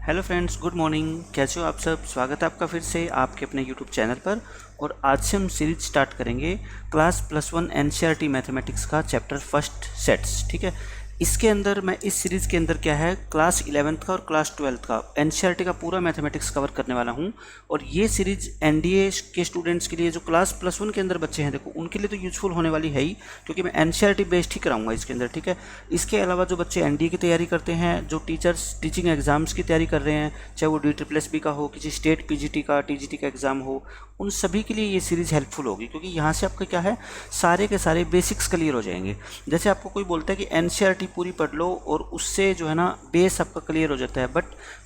Hello friends, good morning. कैसे हो आप सब? स्वागत है आपका फिर से आपके अपने यूट्यूब चैनल पर। और आज से हम सीरीज स्टार्ट करेंगे क्लास +1 एनसीईआरटी मैथमेटिक्स का चैप्टर फर्स्ट सेट्स। ठीक है, इसके अंदर मैं इस सीरीज़ के अंदर क्या है क्लास 11th का और क्लास 12th का एनसीईआरटी का पूरा मैथमेटिक्स कवर करने वाला हूँ। और ये सीरीज एनडीए के स्टूडेंट्स के लिए जो क्लास +1 के अंदर बच्चे हैं, देखो उनके लिए तो यूजफुल होने वाली है ही, क्योंकि मैं एनसीईआरटी बेस्ड ही कराऊंगा इसके अंदर। ठीक है, इसके अलावा जो बच्चे एनडीए की तैयारी करते हैं, जो टीचर्स टीचिंग एग्जाम्स की तैयारी कर रहे हैं, चाहे वो DSSB का हो, किसी स्टेट पीजीटी का टीजीटी का एग्ज़ाम हो, उन सभी के लिए ये सीरीज़ हेल्पफुल होगी, क्योंकि यहाँ से आपका क्या है सारे के सारे बेसिक्स क्लियर हो जाएंगे। जैसे आपको कोई बोलता है कि एनसीईआरटी पूरी पढ़ लो और उससे जो है ना बेस आपका क्लियर हो जाता है, बट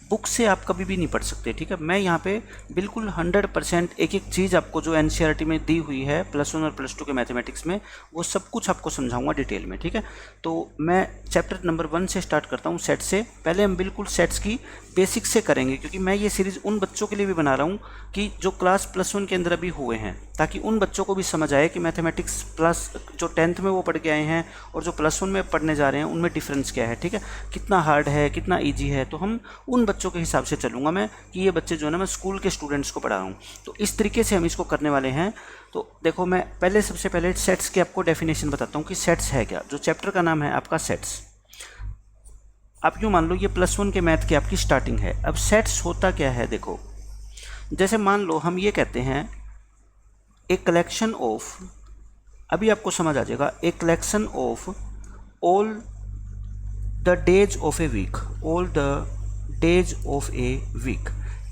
बुक से आप कभी भी नहीं पढ़ सकते। ठीक है, मैं यहाँ पे बिल्कुल 100% एक एक चीज़ आपको जो एनसीईआरटी में दी हुई है +1 और +2 के मैथमेटिक्स में, वो सब कुछ आपको समझाऊंगा डिटेल में। ठीक है, तो मैं चैप्टर नंबर 1 से स्टार्ट करता हूँ, सेट से। पहले हम बिल्कुल सेट्स की बेसिक्स से करेंगे, क्योंकि मैं ये सीरीज़ उन बच्चों के लिए भी बना रहा हूँ कि जो क्लास +1 के अंदर अभी हुए हैं, ताकि उन बच्चों को भी समझ आए कि मैथमेटिक्स प्लस जो 10th में वो पढ़ के आए हैं और जो +1 में पढ़ने जा रहे हैं उनमें डिफरेंस क्या है। ठीक है, कितना हार्ड है, कितना ईजी है, तो हम उन बच्चों के हिसाब से चलूँगा मैं कि ये बच्चे जो है ना, मैं स्कूल के स्टूडेंट्स को पढ़ा रहा हूँ, तो इस तरीके से हम इसको करने वाले हैं। तो देखो, मैं पहले सबसे पहले सेट्स की आपको डेफिनेशन बताता हूँ कि सेट्स है क्या। जो चैप्टर का नाम है आपका सेट्स, आप यूँ मान लो ये +1 के मैथ की आपकी स्टार्टिंग है। अब सेट्स होता क्या है, देखो जैसे मान लो हम ये कहते हैं ए कलेक्शन ऑफ, अभी आपको समझ आ जाएगा, a collection of all the days of a week, all the days of a week.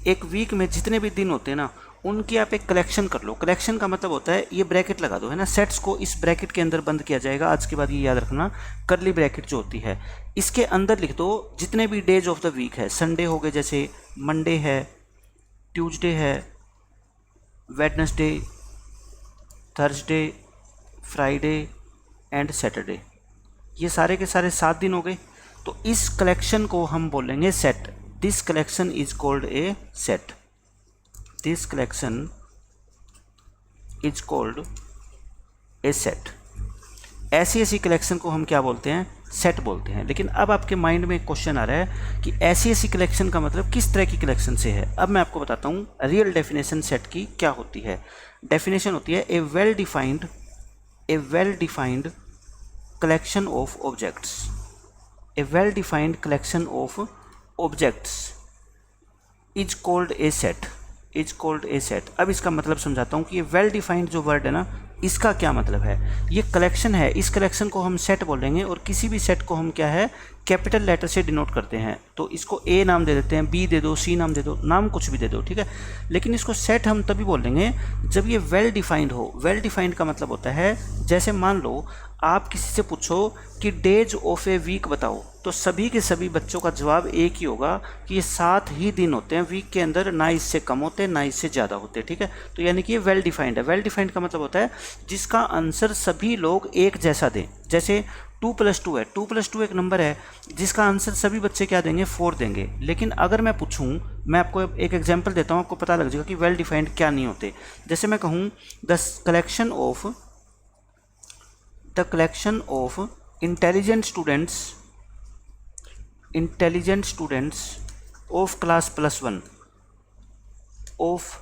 एक वीक में जितने भी दिन होते हैं ना, उनकी आप एक कलेक्शन कर लो। कलेक्शन का मतलब होता है, ये ब्रैकेट लगा दो, है ना, सेट्स को इस ब्रैकेट के अंदर बंद किया जाएगा। आज के बाद ये याद रखना, करली ब्रैकेट जो होती है इसके अंदर लिख दो जितने भी डेज ऑफ द वीक है। संडे हो गए, जैसे मंडे है, ट्यूसडे है, Wednesday, Thursday, Friday and Saturday, ये सारे के सारे 7 दिन हो गए। तो इस कलेक्शन को हम बोलेंगे set. This collection is called a set. This collection is called a set. ऐसी ऐसी कलेक्शन को हम क्या बोलते हैं, सेट बोलते हैं। लेकिन अब आपके माइंड में एक क्वेश्चन आ रहा है कि ऐसी ऐसी कलेक्शन का मतलब किस तरह की कलेक्शन से है। अब मैं आपको बताता हूँ रियल डेफिनेशन सेट की क्या होती है। डेफिनेशन होती है a well defined collection of objects, a well defined collection of objects is called a set, is called a set। अब इसका मतलब समझाता हूँ कि ये well defined जो वर्ड है ना, इसका क्या मतलब है। ये कलेक्शन है, इस कलेक्शन को हम सेट बोलेंगे, और किसी भी सेट को हम क्या है कैपिटल लेटर से डिनोट करते हैं। तो इसको ए नाम दे देते हैं, बी दे दो, सी नाम दे दो, नाम कुछ भी दे दो। ठीक है, लेकिन इसको सेट हम तभी बोलेंगे जब ये वेल डिफाइंड हो। वेल डिफाइंड का मतलब होता है, जैसे मान लो आप किसी से पूछो कि डेज ऑफ ए वीक बताओ, तो सभी के सभी बच्चों का जवाब एक ही होगा कि ये 7 ही दिन होते हैं वीक के अंदर, ना इससे कम होते ना इससे ज़्यादा होते। ठीक है, तो यानी कि ये वेल डिफाइंड है। वेल डिफाइंड का मतलब होता है जिसका आंसर सभी लोग एक जैसा दें। जैसे 2 + 2 है, 2 + 2 एक नंबर है जिसका आंसर सभी बच्चे क्या देंगे, 4 देंगे। लेकिन अगर मैं पूछूं, मैं आपको एक एग्जांपल देता हूं, आपको पता लग जाएगा कि वेल डिफाइंड क्या नहीं होते। जैसे मैं कहूं the collection of intelligent students of class +1 of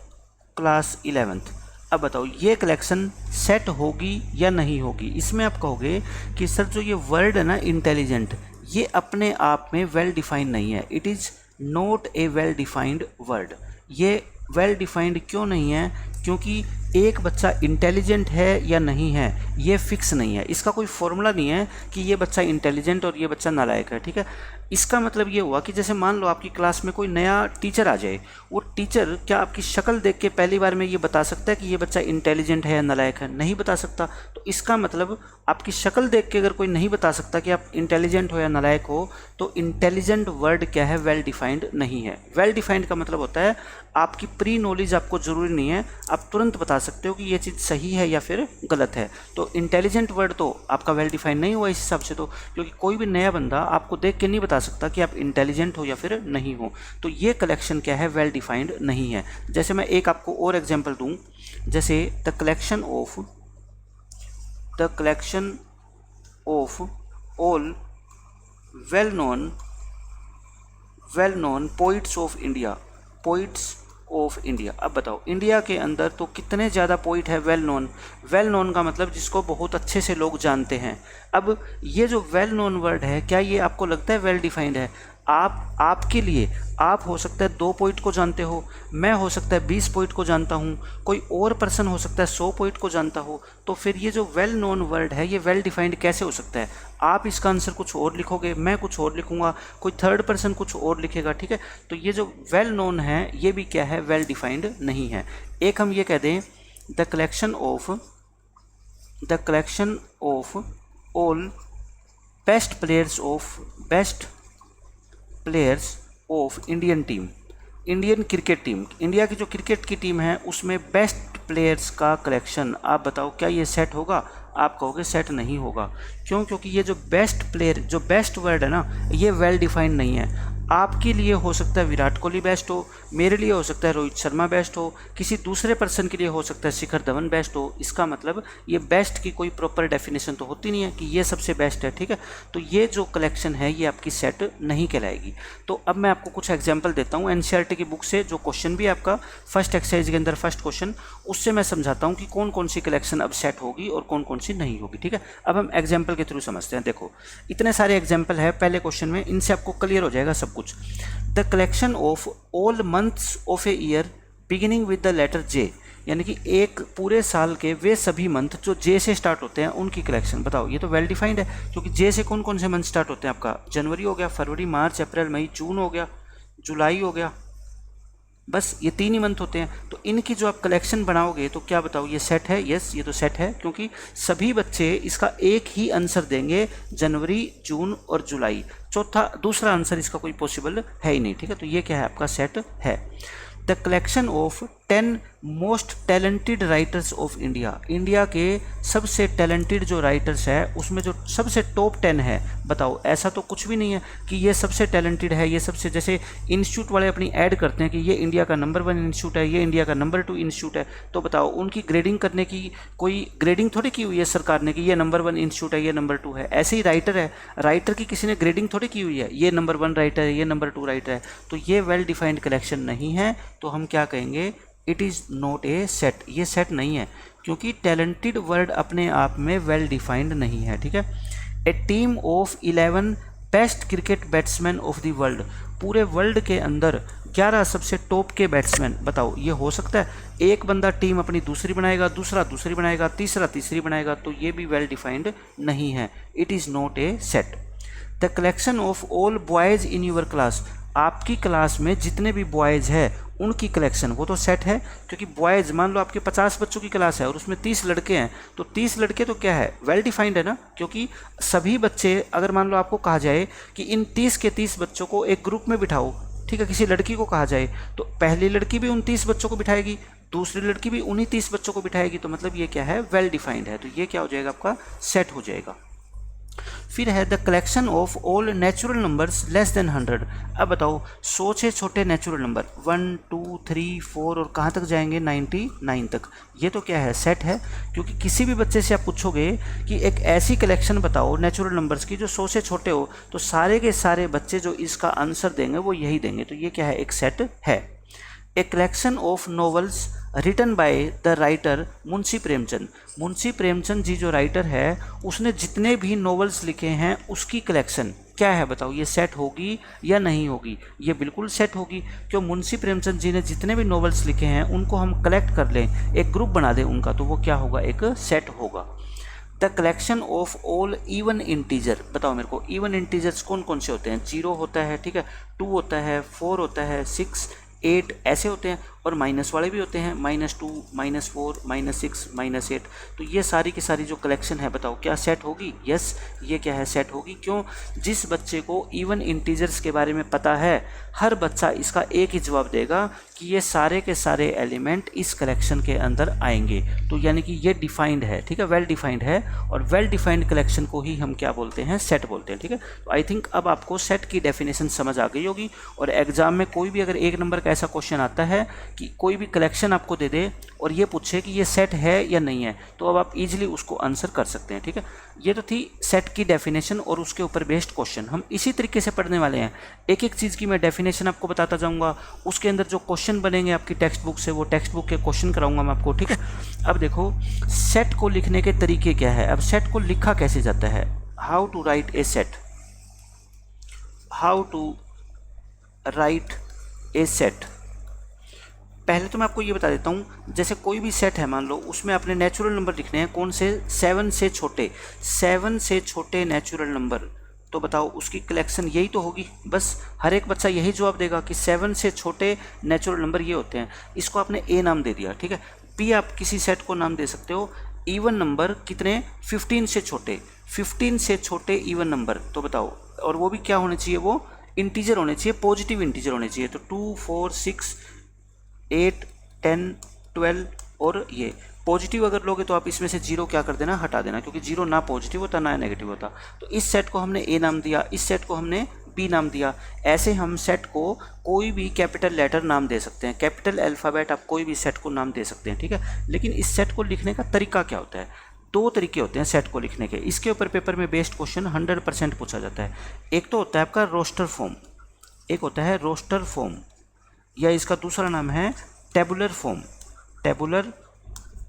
class 11th। अब बताओ ये कलेक्शन सेट होगी या नहीं होगी। इसमें आप कहोगे कि सर जो ये वर्ड है ना इंटेलिजेंट, ये अपने आप में वेल डिफाइंड नहीं है। It is not A well defined word. ये वेल डिफाइंड क्यों नहीं है, क्योंकि एक बच्चा इंटेलिजेंट है या नहीं है ये फिक्स नहीं है। इसका कोई फॉर्मूला नहीं है कि ये बच्चा इंटेलिजेंट और ये बच्चा नालायक है। ठीक है, इसका मतलब ये हुआ कि जैसे मान लो आपकी क्लास में कोई नया टीचर आ जाए, वो टीचर क्या आपकी शक्ल देख के पहली बार में ये बता सकता है कि ये बच्चा इंटेलिजेंट है या नालायक है? नहीं बता सकता। तो इसका मतलब आपकी शक्ल देख के अगर कोई नहीं बता सकता कि आप इंटेलिजेंट हो या नालायक हो, तो इंटेलिजेंट वर्ड क्या है, वेल डिफाइंड नहीं है। वेल डिफाइंड का मतलब होता है आपकी प्री नॉलेज आपको ज़रूरी नहीं है, आप तुरंत बता सकते हो कि ये चीज़ सही है या फिर गलत है। तो इंटेलिजेंट वर्ड तो आपका वेल डिफाइंड नहीं हुआ इस हिसाब से, तो क्योंकि कोई भी नया बंदा आपको देख के नहीं बता सकता कि आप इंटेलिजेंट हो या फिर नहीं हो। तो ये कलेक्शन क्या है, वेल डिफाइंड नहीं है। जैसे मैं एक आपको और एग्जांपल दूं, जैसे the collection of all well well known poets of India, poets of India. अब बताओ इंडिया के अंदर तो कितने ज़्यादा पोइट है वेल नोन। वेल नोन का मतलब जिसको बहुत अच्छे से लोग जानते हैं। अब ये जो वेल नोन वर्ड है, क्या ये आपको लगता है वेल डिफाइंड है? आपके लिए आप हो सकता है 2 पोइट को जानते हो, मैं हो सकता है 20 पोइट को जानता हूँ, कोई और पर्सन हो सकता है 100 पोइट को जानता हो। तो फिर ये जो वेल नोन वर्ड है ये वेल डिफाइंड कैसे हो सकता है? आप इसका आंसर कुछ और लिखोगे, मैं कुछ और लिखूंगा, कोई थर्ड पर्सन कुछ और लिखेगा, ठीक है। तो ये जो वेल नोन है ये भी क्या है, वेल डिफाइंड नहीं है। एक हम ये कह दें the collection of all best players of Indian team, Indian cricket team, India की जो क्रिकेट की टीम है उसमें बेस्ट प्लेयर्स का कलेक्शन। आप बताओ क्या ये सेट होगा? आप कहोगे सेट नहीं होगा। क्यों? क्योंकि ये जो बेस्ट प्लेयर, जो बेस्ट वर्ड है ना, ये वेल डिफाइंड नहीं है। आपके लिए हो सकता है विराट कोहली बेस्ट हो, मेरे लिए हो सकता है रोहित शर्मा बेस्ट हो, किसी दूसरे पर्सन के लिए हो सकता है शिखर धवन बेस्ट हो। इसका मतलब ये बेस्ट की कोई प्रॉपर डेफिनेशन तो होती नहीं है कि ये सबसे बेस्ट है, ठीक है। तो ये जो कलेक्शन है ये आपकी सेट नहीं कहलाएगी। तो अब मैं आपको कुछ एग्जाम्पल देता हूँ एनसीईआरटी की बुक से, जो क्वेश्चन भी आपका फर्स्ट एक्सरसाइज के अंदर फर्स्ट क्वेश्चन, उससे मैं समझाता हूँ कि कौन कौन सी कलेक्शन अब सेट होगी और कौन कौन सी नहीं होगी, ठीक है। अब हम एग्जाम्पल के थ्रू समझते हैं। देखो इतने सारे एग्जाम्पल है पहले क्वेश्चन में, इनसे आपको क्लियर हो जाएगा सब कुछ। The collection of all months of a year beginning with the letter J, यानी कि एक पूरे साल के वे सभी मंथ जो जे से स्टार्ट होते हैं उनकी कलेक्शन। बताओ ये तो वेल डिफाइंड है, क्योंकि जे से कौन कौन से मंथ स्टार्ट होते हैं आपका? जनवरी हो गया, फरवरी, मार्च, अप्रैल, मई, जून हो गया, जुलाई हो गया, बस ये 3 ही मंथ होते हैं। तो इनकी जो आप कलेक्शन बनाओगे तो क्या बताओ ये सेट है? यस, ये तो सेट है, क्योंकि सभी बच्चे इसका एक ही आंसर देंगे, जनवरी, जून और जुलाई। दूसरा आंसर इसका कोई पॉसिबल है ही नहीं, ठीक है। तो ये क्या है? आपका सेट है। The collection of 10 most talented writers of India, India के सबसे टैलेंटेड जो राइटर्स है उसमें जो सबसे टॉप 10 है। बताओ ऐसा तो कुछ भी नहीं है कि ये सबसे टैलेंटेड है, ये सबसे, जैसे इंस्टीट्यूट वाले अपनी ऐड करते हैं कि ये इंडिया का नंबर 1 इंस्टीट्यूट है, ये इंडिया का नंबर 2 इंस्टीट्यूट है। तो बताओ उनकी ग्रेडिंग करने की कोई ग्रेडिंग थोड़ी की हुई है सरकार ने कि ये नंबर 1 इंस्टीट्यूट है, ये नंबर 2 है। ऐसे ही राइटर है, राइटर की किसी ने ग्रेडिंग थोड़ी की हुई है, ये नंबर 1 राइटर है, ये नंबर 2 राइटर है। तो ये वेल डिफाइंड कलेक्शन नहीं है। तो हम क्या कहेंगे? It is not a set, ये सेट नहीं है, क्योंकि टैलेंटेड वर्ड अपने आप में वेल डिफाइंड नहीं है, ठीक है। A team of 11 best cricket batsman of the world, पूरे वर्ल्ड के अंदर 11 सबसे टॉप के बैट्समैन। बताओ ये हो सकता है? एक बंदा टीम अपनी दूसरी बनाएगा, दूसरा दूसरी बनाएगा, तीसरा तीसरी बनाएगा, तो ये भी वेल डिफाइंड नहीं है। It is not a set. The collection of all boys in your class, आपकी क्लास में जितने भी बॉयज़ है उनकी कलेक्शन, वो तो सेट है, क्योंकि बॉयज़ मान लो आपके 50 बच्चों की क्लास है और उसमें 30 लड़के हैं, तो 30 लड़के तो क्या है? वेल डिफाइंड है ना, क्योंकि सभी बच्चे, अगर मान लो आपको कहा जाए कि इन 30 के 30 बच्चों को एक ग्रुप में बिठाओ, ठीक है, किसी लड़की को कहा जाए, तो पहली लड़की भी उन 30 बच्चों को बिठाएगी, दूसरी लड़की भी उन्हीं 30 बच्चों को बिठाएगी। तो मतलब ये क्या है? वेल डिफाइंड है। तो ये क्या हो जाएगा? आपका सेट हो जाएगा। फिर है the collection of all natural numbers less than 100। अब बताओ 100 से छोटे नेचुरल नंबर 1, 2, 3, 4 और कहाँ तक जाएंगे? 99 तक। ये तो क्या है? सेट है, क्योंकि किसी भी बच्चे से आप पूछोगे कि एक ऐसी कलेक्शन बताओ नेचुरल नंबर्स की जो 100 से छोटे हो, तो सारे के सारे बच्चे जो इसका आंसर देंगे वो यही देंगे। तो ये क्या है? एक सेट है। A collection of novels written by the writer Munshi Premchand, Munshi Premchand ji जो राइटर है उसने जितने भी नॉवेल्स लिखे हैं उसकी कलेक्शन क्या है? बताओ ये सेट होगी या नहीं होगी? ये बिल्कुल सेट होगी, क्यों? मुंशी प्रेमचंद जी ने जितने भी नॉवेल्स लिखे हैं उनको हम कलेक्ट कर लें, एक ग्रुप बना दें उनका, तो वो क्या होगा? एक सेट होगा। The collection of all even integer, बताओ मेरे को इवन इंटीजर्स कौन कौन से होते हैं? 0 होता है, ठीक है, 2 होता है, 4 होता है, 6, 8 ऐसे होते हैं, और माइनस वाले भी होते हैं, -2, -4, -6, -8। तो ये सारी की सारी जो कलेक्शन है बताओ क्या सेट होगी? यस, ये क्या है? सेट होगी। क्यों? जिस बच्चे को इवन इंटीजर्स के बारे में पता है, हर बच्चा इसका एक ही जवाब देगा कि ये सारे के सारे एलिमेंट इस कलेक्शन के अंदर आएंगे। तो यानी कि ये डिफाइंड है, ठीक है, वेल डिफाइंड है, और वेल डिफाइंड कलेक्शन को ही हम क्या बोलते हैं? सेट बोलते हैं, ठीक है। तो आई थिंक अब आपको सेट की डेफिनेशन समझ आ गई होगी, और एग्जाम में कोई भी अगर 1 नंबर का ऐसा क्वेश्चन आता है कि कोई भी कलेक्शन आपको दे दे और ये पूछे कि ये सेट है या नहीं है, तो अब आप इजीली उसको आंसर कर सकते हैं। ठीक है, ये तो थी सेट की डेफिनेशन और उसके ऊपर बेस्ड क्वेश्चन। हम इसी तरीके से पढ़ने वाले हैं, एक एक चीज़ की मैं डेफिनेशन आपको बताता जाऊँगा, उसके अंदर जो क्वेश्चन बनेंगे आपकी टेक्स्ट बुक से वो टेक्स्ट बुक के क्वेश्चन कराऊंगा मैं आपको। ठीक है, अब देखो सेट को लिखने के तरीके क्या है। अब सेट को लिखा कैसे जाता है, how to write a set, how to write a set. पहले तो मैं आपको ये बता देता हूँ, जैसे कोई भी सेट है मान लो, उसमें आपने नेचुरल नंबर लिखने हैं, कौन से, 7 से छोटे, 7 से छोटे नेचुरल नंबर। तो बताओ उसकी कलेक्शन यही तो होगी, बस हर एक बच्चा यही जवाब देगा कि 7 से छोटे नेचुरल नंबर ये होते हैं। इसको आपने ए नाम दे दिया। ठीक है, बी आप किसी सेट को नाम दे सकते हो, इवन नंबर कितने, 15 से छोटे, 15 से छोटे इवन नंबर। तो बताओ, और वो भी क्या होने चाहिए, वो इंटीजर होने चाहिए, पॉजिटिव इंटीजर होने चाहिए। तो 2, 4, 6, 8, 10, 12 और ये पॉजिटिव अगर लोगे तो आप इसमें से 0 क्या कर देना, हटा देना, क्योंकि 0 ना पॉजिटिव होता ना नेगेटिव होता। तो इस सेट को हमने ए नाम दिया, इस सेट को हमने बी नाम दिया। ऐसे हम सेट को कोई भी कैपिटल लेटर नाम दे सकते हैं, कैपिटल अल्फ़ाबेट आप कोई भी सेट को नाम दे सकते हैं। ठीक है, लेकिन इस सेट को लिखने का तरीका क्या होता है, 2 तरीके होते हैं सेट को लिखने के। इसके ऊपर पेपर में बेस्ड क्वेश्चन 100% पूछा जाता है। एक तो होता है आपका रोस्टर फॉर्म, एक होता है रोस्टर फॉर्म, या इसका दूसरा नाम है टेबुलर फॉर्म, टेबुलर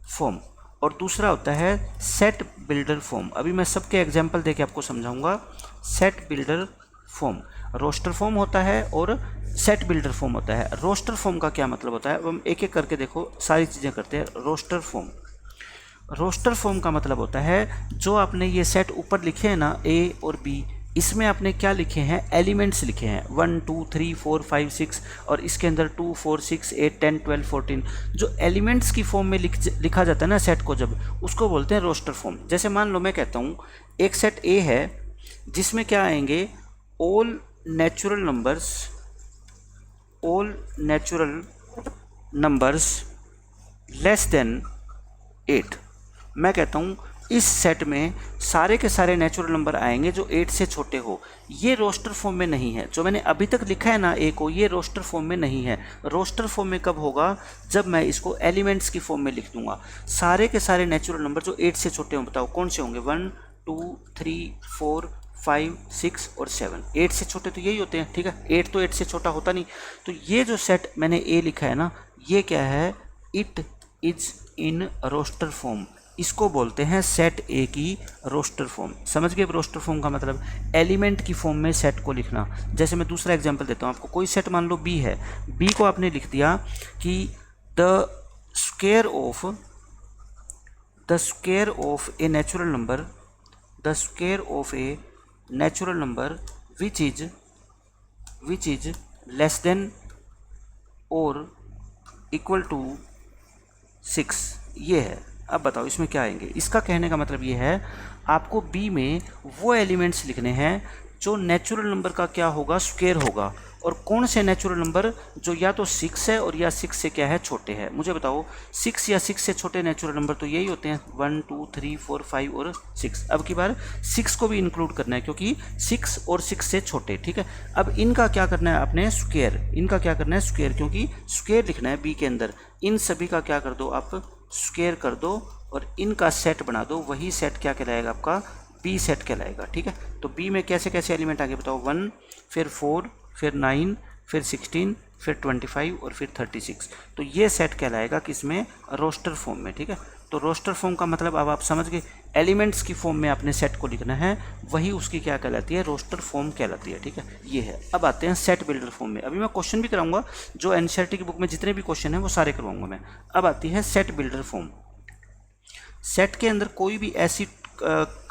फॉर्म, और दूसरा होता है सेट बिल्डर फॉर्म। अभी मैं सबके एग्जांपल देके आपको समझाऊंगा। Set builder form, roster form होता है और सेट बिल्डर फॉर्म होता है। रोस्टर फॉर्म का क्या मतलब होता है, अब हम एक एक करके देखो, सारी चीज़ें करते हैं। रोस्टर फॉर्म, रोस्टर फॉर्म का मतलब होता है जो आपने ये सेट ऊपर लिखे हैं ना, ए और बी, इसमें आपने क्या लिखे हैं, एलिमेंट्स लिखे हैं 1, 2, 3, 4, 5, 6, और इसके अंदर 2, 4, 6, 8, 10, 12, 14 जो एलिमेंट्स की फॉर्म में लिखा जाता है ना सेट को, जब उसको बोलते हैं रोस्टर फॉर्म। जैसे मान लो मैं कहता हूँ एक सेट ए है जिसमें क्या आएंगे, all natural numbers less than 8। मैं कहता हूँ इस सेट में सारे के सारे नेचुरल नंबर आएंगे जो 8 से छोटे हो। ये रोस्टर फॉर्म में नहीं है, जो मैंने अभी तक लिखा है ना ए को, ये रोस्टर फॉर्म में नहीं है। रोस्टर फॉर्म में कब होगा, जब मैं इसको एलिमेंट्स की फॉर्म में लिख दूंगा। सारे के सारे नेचुरल नंबर जो 8 से छोटे हों, बताओ कौन से होंगे, 1, 2, 3, 4, 5, 6 और 7। 8 से छोटे तो यही होते हैं। ठीक है, 8 तो 8 से छोटा होता नहीं। तो ये जो सेट मैंने ए लिखा है ना, ये क्या है, it is in roster form. इसको बोलते हैं सेट ए की रोस्टर फॉर्म। समझ गए रोस्टर फॉर्म का मतलब, एलिमेंट की फॉर्म में सेट को लिखना। जैसे मैं दूसरा एग्जांपल देता हूँ आपको, कोई सेट मान लो बी है, बी को आपने लिख दिया कि the square of a natural number, the square of a natural number which is less than और इक्वल टू 6, ये है। अब बताओ इसमें क्या आएंगे। इसका कहने का मतलब ये है, आपको बी में वो एलिमेंट्स लिखने हैं जो नेचुरल नंबर का क्या होगा, स्क्वायर होगा। और कौन से नेचुरल नंबर, जो या तो 6 है और या 6 से क्या है, छोटे हैं। मुझे बताओ 6 या 6 से छोटे नेचुरल नंबर तो यही होते हैं, 1, 2, 3, 4, 5 और 6। अब की बार 6 को भी इंक्लूड करना है, क्योंकि 6 और 6 से छोटे। ठीक है, अब इनका क्या करना है आपने, स्क्वायर, इनका क्या करना है, स्क्वायर, क्योंकि स्क्वायर लिखना है बी के अंदर। इन सभी का क्या कर दो आप, स्क्वायर कर दो और इनका सेट बना दो। वही सेट क्या कहलाएगा आपका, बी सेट कहलाएगा। ठीक है, तो बी में कैसे कैसे एलिमेंट आगे बताओ, 1, फिर 4, फिर 9, फिर 16, फिर 25 और फिर 36। तो ये सेट कहलाएगा किसमें, रोस्टर फॉर्म में। ठीक है, तो रोस्टर फॉर्म का मतलब अब आप समझ गए, एलिमेंट्स की फॉर्म में आपने सेट को लिखना है, वही उसकी क्या कहलाती है, रोस्टर फॉर्म कहलाती है। ठीक है, ये है। अब आते हैं सेट बिल्डर फॉर्म में। अभी मैं क्वेश्चन भी कराऊंगा, जो एनसीईआरटी की बुक में जितने भी क्वेश्चन हैं वो सारे करवाऊंगा मैं। अब आती है सेट बिल्डर फॉर्म। सेट के अंदर कोई भी ऐसी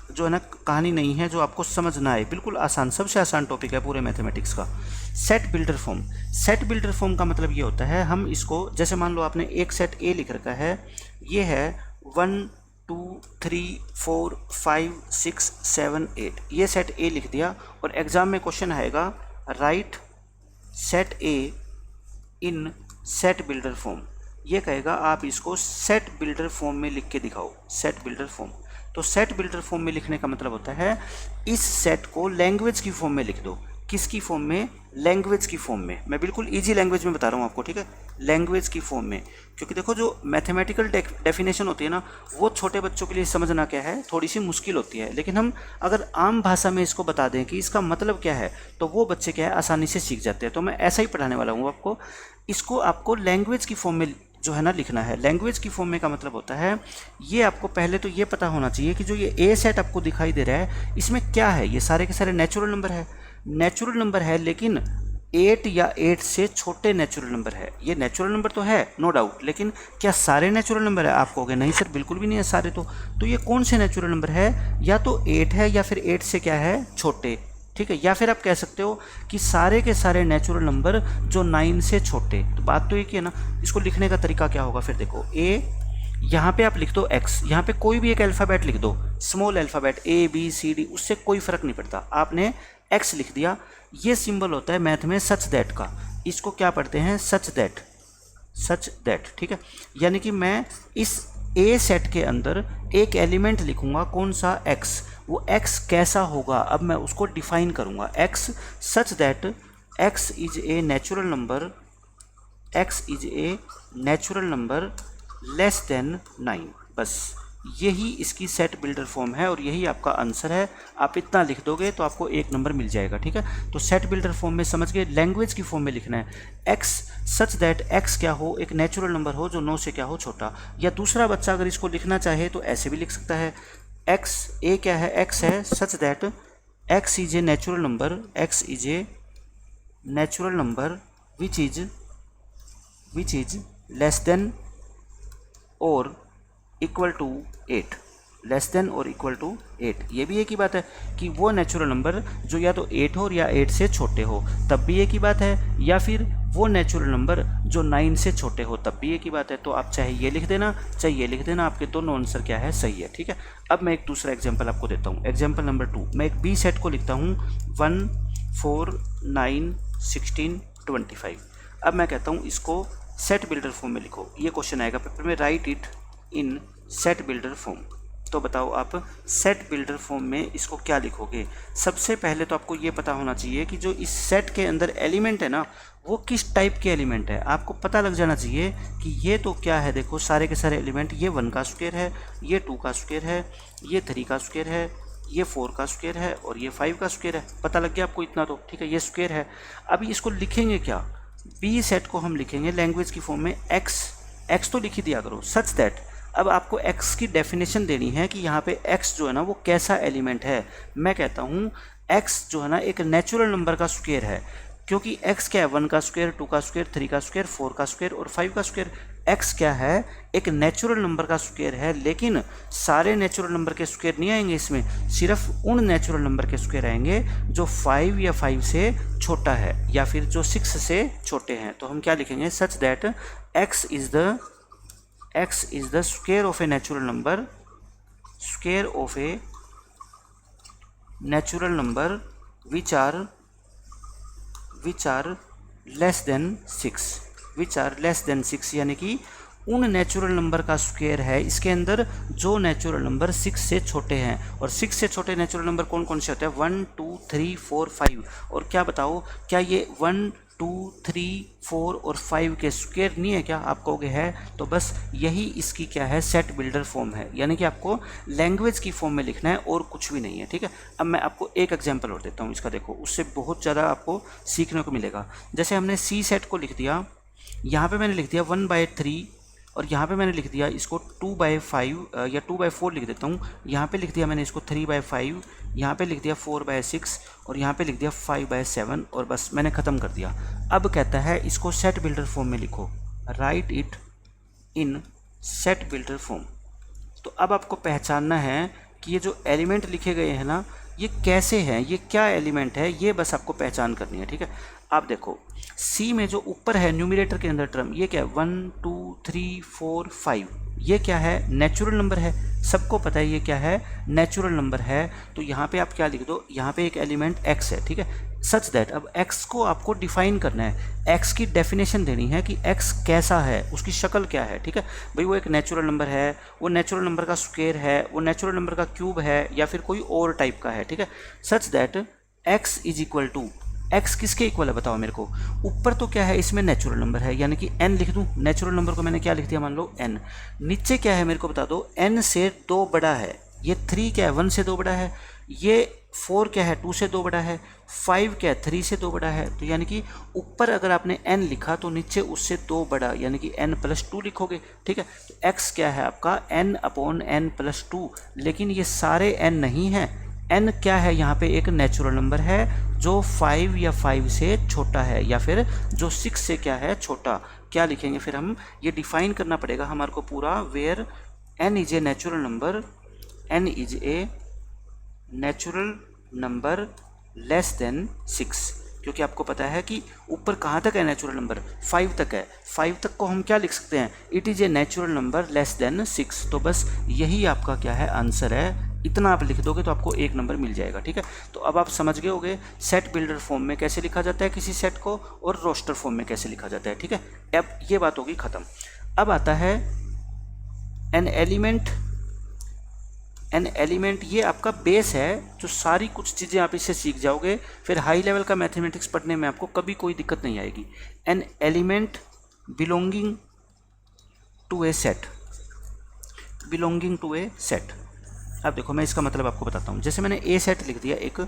जो है ना कहानी नहीं है जो आपको समझ ना आए, बिल्कुल आसान, सबसे आसान टॉपिक है पूरे मैथमेटिक्स का, set builder form. Set builder form का मतलब ये होता है, हम इसको, जैसे मान लो आपने एक सेट ए लिख रखा है, ये है 1, 2, 3, 4, 5, 6, 7, 8, ये सेट ए लिख दिया। और एग्जाम में क्वेश्चन आएगा, राइट सेट ए इन सेट बिल्डर फॉर्म। ये कहेगा आप इसको सेट बिल्डर फॉर्म में लिख के दिखाओ, सेट बिल्डर फॉर्म। तो सेट बिल्डर फॉर्म में लिखने का मतलब होता है, इस सेट को लैंग्वेज की फॉर्म में लिख दो। किसकी फॉर्म में, लैंग्वेज की फॉर्म में। मैं बिल्कुल इजी लैंग्वेज में बता रहा हूँ आपको, ठीक है, लैंग्वेज की फॉर्म में। क्योंकि देखो जो मैथमेटिकल डेफिनेशन होती है ना, वो छोटे बच्चों के लिए समझना क्या है, थोड़ी सी मुश्किल होती है। लेकिन हम अगर आम भाषा में इसको बता दें कि इसका मतलब क्या है, तो वो बच्चे क्या है आसानी से सीख जाते हैं। तो मैं ऐसा ही पढ़ाने वाला हूँ आपको। इसको आपको लैंग्वेज की फॉर्म में जो है ना लिखना है। लैंग्वेज की फॉर्म में का मतलब होता है, ये आपको पहले तो ये पता होना चाहिए कि जो ये ए सेट आपको दिखाई दे रहा है, इसमें क्या है। ये सारे के सारे नेचुरल नंबर है, नेचुरल नंबर है, लेकिन 8 या 8 से छोटे नेचुरल नंबर है। ये नेचुरल नंबर तो है नो डाउट, लेकिन क्या सारे नेचुरल नंबर है? आप कहोगे नहीं सर बिल्कुल भी नहीं है सारे। तो ये कौन से नेचुरल नंबर है? या तो 8 है या फिर 8 से क्या है, छोटे, ठीक है। या फिर आप कह सकते हो कि सारे के सारे नेचुरल नंबर जो 9 से छोटे। तो बात तो एक ही है ना। इसको लिखने का तरीका क्या होगा, फिर देखो ए, यहाँ पे आप लिख दो एक्स, यहाँ पे कोई भी एक अल्फ़ाबेट लिख दो, small alphabet a b c d, उससे कोई फ़र्क नहीं पड़ता। आपने एक्स लिख दिया। ये सिंबल होता है मैथ में सच दैट का। इसको क्या पढ़ते हैं, सच दैट, सच दैट, ठीक है। यानी कि मैं इस ए सेट के अंदर एक एलिमेंट लिखूंगा, कौन सा, एक्स। वो एक्स कैसा होगा, अब मैं उसको डिफाइन करूंगा। X such that x is a natural number, x is a natural number less then 9। बस यही इसकी सेट बिल्डर फॉर्म है और यही आपका आंसर है। आप इतना लिख दोगे तो आपको 1 नंबर मिल जाएगा, ठीक है। तो सेट बिल्डर फॉर्म में समझ गए। लैंग्वेज की फॉर्म में लिखना है, एक्स सच दैट एक्स क्या हो, एक नेचुरल नंबर हो जो 9 से क्या हो, छोटा। या दूसरा बच्चा अगर इसको लिखना चाहे तो ऐसे भी लिख सकता है, एक्स ए क्या है, एक्स है, such that x is a natural number, x is a natural number which is less than और इक्वल टू 8, लेस देन और इक्वल टू 8। ये भी एक ही बात है कि वो नेचुरल नंबर जो या तो 8 हो या 8 से छोटे हो, तब भी एक ही बात है। या फिर वो नेचुरल नंबर जो 9 से छोटे हो, तब भी एक ही बात है। तो आप चाहे ये लिख देना चाहे ये लिख देना, आपके दोनों आंसर क्या है, सही है, ठीक है। अब मैं एक दूसरा एग्जाम्पल आपको देता हूँ। एग्जाम्पल नंबर 2, मैं एक बी सेट को लिखता हूँ 1 4 9 16 25। अब मैं कहता हूँ इसको सेट बिल्डर फॉर्म में लिखो। ये क्वेश्चन आएगा पेपर में, right it in set builder form. तो बताओ आप सेट बिल्डर फॉर्म में इसको क्या लिखोगे। सबसे पहले तो आपको ये पता होना चाहिए कि जो इस सेट के अंदर एलिमेंट है ना, वो किस टाइप के एलिमेंट है। आपको पता लग जाना चाहिए कि ये तो क्या है, देखो सारे के सारे एलिमेंट, ये 1 का स्क्वायर है, ये 2 का स्क्वायर है, ये 3 का स्क्वायर है, ये 4 का स्क्वायर है और ये 5 का स्क्वायर है। पता लग गया आपको इतना तो, ठीक है, ये स्क्वायर है। अभी इसको लिखेंगे क्या, बी सेट को हम लिखेंगे लैंग्वेज की फॉर्म में एक्स तो लिख ही दिया करो, सच दैट। अब आपको एक्स की डेफिनेशन देनी है कि यहाँ पे एक्स जो है ना वो कैसा एलिमेंट है। मैं कहता हूँ एक्स जो है ना एक नेचुरल नंबर का स्क्वायर है, क्योंकि एक्स क्या है, 1 का स्क्वायर, 2 का स्क्वायर, 3 का स्क्वायर, 4 का स्क्वायर और 5 का स्क्वायर। एक्स क्या है, एक नेचुरल नंबर का स्क्वायर है, लेकिन सारे नेचुरल नंबर के स्क्वायर नहीं आएंगे इसमें, सिर्फ उन नेचुरल नंबर के स्क्वायर आएंगे जो 5 या 5 से छोटा है या फिर जो 6 से छोटे हैं। तो हम क्या लिखेंगे, such that x is the square of a natural number, square of a natural number which are less than 6, यानी कि उन नेचुरल नंबर का स्क्वायर है इसके अंदर जो नेचुरल नंबर 6 से छोटे हैं। और 6 से छोटे नेचुरल नंबर कौन कौन से होते हैं, 1 2 3 4 5। और क्या बताओ, क्या ये 1 2 3 4 और 5 के स्क्वायर नहीं है क्या? आप कहोगे है। तो बस यही इसकी क्या है, सेट बिल्डर फॉर्म है, यानी कि आपको लैंग्वेज की फॉर्म में लिखना है और कुछ भी नहीं है, ठीक है। अब मैं आपको एक एग्जांपल और देता हूँ इसका, देखो उससे बहुत ज़्यादा आपको सीखने को मिलेगा। जैसे हमने सी सेट को लिख दिया, यहाँ पे मैंने लिख दिया 1/3 और यहाँ पे मैंने लिख दिया इसको 2/5 या 2/4 लिख देता हूँ। यहाँ पे लिख दिया मैंने इसको 3/5, यहाँ पे लिख दिया 4/6 और यहाँ पे लिख दिया 5/7 और बस मैंने ख़त्म कर दिया। अब कहता है इसको सेट बिल्डर फॉर्म में लिखो, right it in set builder form. तो अब आपको पहचानना है कि ये जो एलिमेंट लिखे गए हैं ना, ये कैसे हैं, ये क्या एलिमेंट है, ये बस आपको पहचान करनी है, ठीक है। आप देखो सी में जो ऊपर है न्यूमरेटर के अंदर टर्म, ये क्या है, 1 2 3 4 5, ये क्या है, नेचुरल नंबर है। सबको पता है ये क्या है, नेचुरल नंबर है। तो यहाँ पे आप क्या लिख दो, यहाँ पे एक एलिमेंट x है, ठीक है। सच दैट अब x को आपको डिफाइन करना है, x की डेफिनेशन देनी है कि x कैसा है, उसकी शक्ल क्या है, ठीक है भाई। वो एक नेचुरल नंबर है, वो नेचुरल नंबर का स्क्वायर है, वो नेचुरल नंबर का क्यूब है या फिर कोई और टाइप का है, ठीक है। Such that x is equal to x किसके इक्वल है बताओ मेरे को। ऊपर तो क्या है, इसमें नेचुरल नंबर है, यानी कि एन लिख दूँ। नेचुरल नंबर को मैंने क्या लिख दिया, मान लो एन। नीचे क्या है मेरे को बता दो, एन से 2 बड़ा है। ये 3 क्या है, 1 से 2 बड़ा है। ये 4 क्या है, 2 से 2 बड़ा है। 5 क्या है, 3 से 2 बड़ा है। तो यानी कि ऊपर अगर आपने n लिखा तो नीचे उससे 2 बड़ा, यानी कि n+2 लिखोगे। ठीक है, तो x क्या है आपका n/n+2। लेकिन ये सारे n नहीं है। n क्या है यहाँ पे, एक नेचुरल नंबर है जो 5 या 5 से छोटा है, या फिर जो 6 से क्या है, छोटा। क्या लिखेंगे फिर हम, ये डिफाइन करना पड़ेगा हमारे को पूरा। Where n is a natural number, n is a natural number less than 6, क्योंकि आपको पता है कि ऊपर कहाँ तक है नेचुरल नंबर, 5 तक है। 5 तक को हम क्या लिख सकते हैं, it is a natural number less than 6। तो बस यही आपका क्या है, आंसर है। इतना आप लिख दोगे तो आपको 1 नंबर मिल जाएगा। ठीक है, तो अब आप समझ गए होगे सेट बिल्डर फॉर्म में कैसे लिखा जाता है किसी सेट को, और रोस्टर फॉर्म में कैसे लिखा जाता है। ठीक है, अब ये बात होगी ख़त्म। अब आता है एन एलिमेंट। ये आपका बेस है, जो सारी कुछ चीज़ें आप इससे सीख जाओगे, फिर हाई लेवल का मैथमेटिक्स पढ़ने में आपको कभी कोई दिक्कत नहीं आएगी। An element belonging to a set, belonging to a set. अब देखो मैं इसका मतलब आपको बताता हूँ। जैसे मैंने ए सेट लिख दिया, एक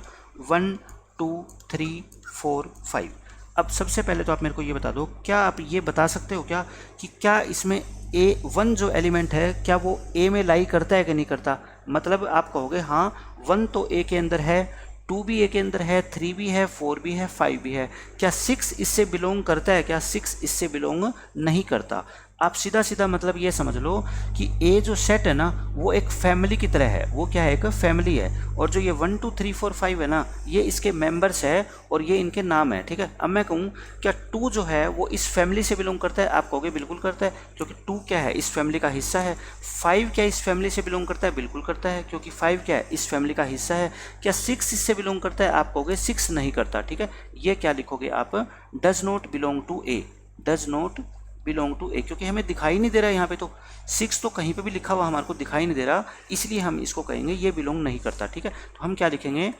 1 2 3 4 5। अब सबसे पहले तो आप मेरे को ये बता दो, क्या आप ये बता सकते हो क्या कि क्या इसमें A1 जो एलिमेंट है, क्या वो A में लाई करता है कि नहीं करता। मतलब आप कहोगे हाँ 1 तो A के अंदर है, 2 भी A के अंदर है, 3 भी है, 4 भी है, 5 भी है। क्या 6 इससे बिलोंग करता है, क्या 6 इससे बिलोंग नहीं करता। आप सीधा सीधा मतलब ये समझ लो कि ए जो सेट है ना, वो एक फैमिली की तरह है। वो क्या है, एक फैमिली है। और जो ये 1 2 3 4 5 है ना, ये इसके मेंबर्स है और ये इनके नाम है। ठीक है, अब मैं कहूँ क्या 2 जो है वो इस फैमिली से बिलोंग करता है, आप कहोगे बिल्कुल करता है, क्योंकि 2 क्या है, इस फैमिली का हिस्सा है। 5 क्या इस फैमिली से बिलोंग करता है, बिल्कुल करता है, क्योंकि 5 क्या है, इस फैमिली का हिस्सा है। क्या 6 इससे बिलोंग करता है, आप कहोगे 6 नहीं करता। ठीक है, ये क्या लिखोगे आप, does not belong to A, does not belong to A, क्योंकि हमें दिखाई नहीं दे रहा है यहाँ पे। तो 6 तो कहीं पे भी लिखा हुआ हमारे को दिखाई नहीं दे रहा, इसलिए हम इसको कहेंगे ये बिलोंग नहीं करता। ठीक है, तो हम क्या लिखेंगे,